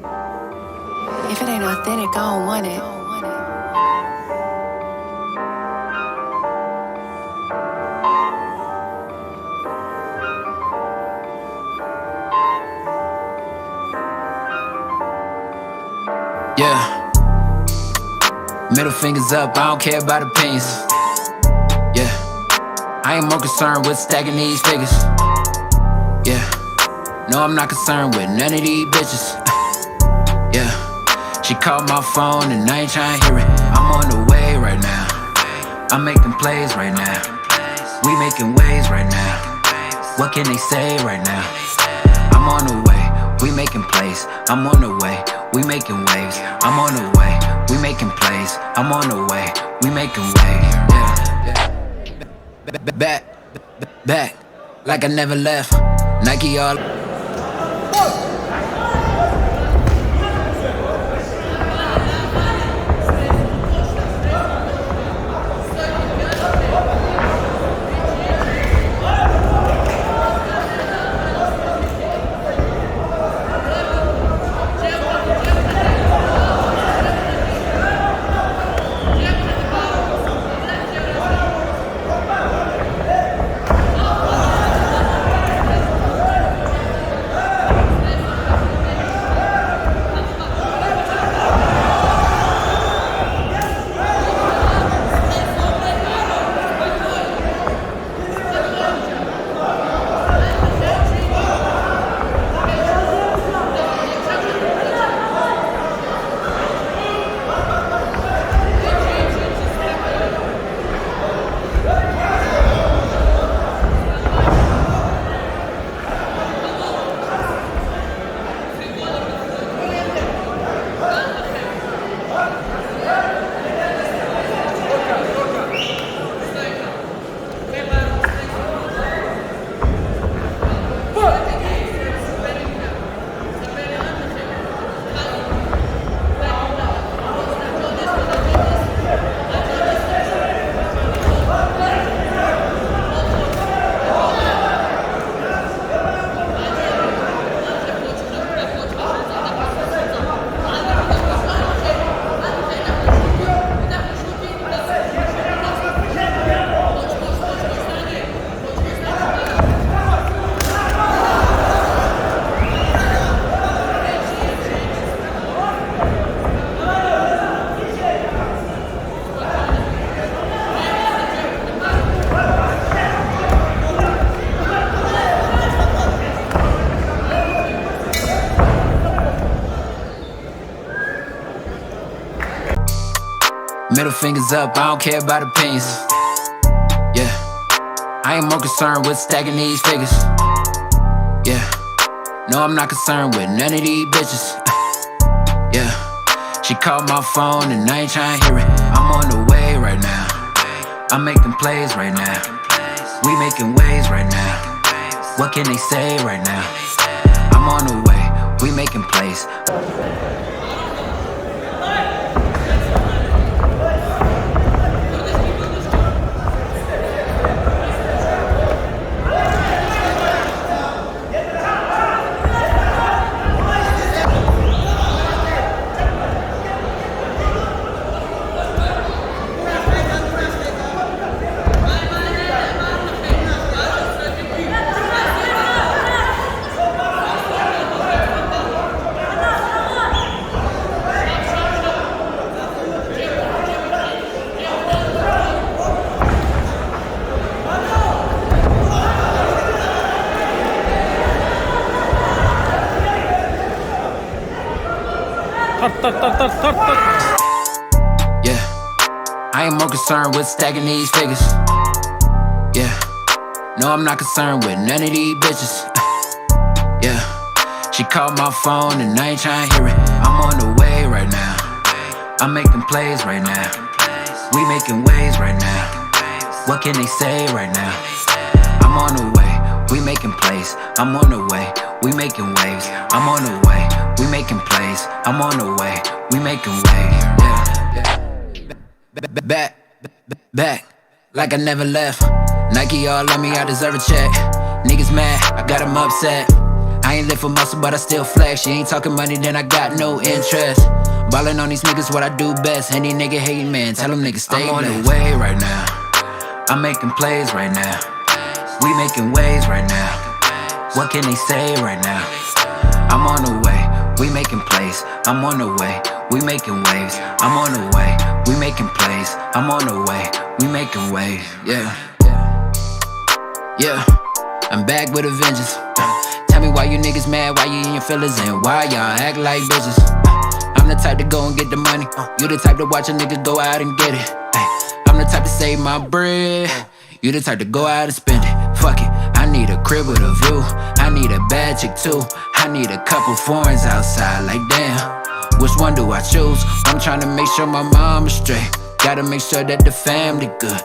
If it ain't authentic, I don't want it. Yeah. Middle fingers up, I don't care about opinions. Yeah. I ain't more concerned with stacking these figures. Yeah. No, I'm not concerned with none of these bitches. Yeah. She called my phone and I ain't tryna hear it. I'm on the way right now. I'm making plays right now. We making waves right now. What can they say right now? I'm on the way. We making plays. I'm on the way. We making waves. I'm on the way. We making plays. I'm on the way. We making waves. Yeah. Back, like I never left. Nike all. Middle fingers up, I don't care about opinions. Yeah. I ain't more concerned with stacking these figures. Yeah. No, I'm not concerned with none of these bitches. Yeah. She called my phone and I ain't tryna hear it. I'm on the way right now. I'm making plays right now. We making waves right now. What can they say right now? I'm on the way. We making plays. Yeah, I ain't more concerned with stacking these figures. Yeah, no, I'm not concerned with none of these bitches. Yeah, she called my phone and I ain't tryna hear it. I'm on the way right now. I'm making plays right now. We making waves right now. What can they say right now? I'm on the way. We making plays. I'm on the way. We making waves. I'm on the way. We making plays. I'm on the way. We making waves. Yeah. Back, like I never left. Nike all on me, I deserve a check. Niggas mad, I got them upset. I I ain't live for muscle, but I still flex. You ain't talking money, then I got no interest. Ballin' on these niggas, what I do best. Any nigga hating, man, tell them niggas stay blessed. I'm on the way right now. I'm making plays right now. We making waves right now. What can they say right now? I'm on the way. We making plays. I'm on the way. We making waves. I'm on the way. We making plays. I'm on the way. We making waves. Yeah. Yeah. I'm back with a vengeance. Tell me why you niggas mad, why you in your feelings, and why y'all act like bitches. I'm the type to go and get the money. You the type to watch a nigga go out and get it. I'm the type to save my bread. You the type to go out and spend it. Fuck it, I need a crib with a view. I need a bad chick too. I need a couple foreigns outside, like damn. Which one do I choose? I'm trying to make sure my mom is straight. Gotta make sure that the family good.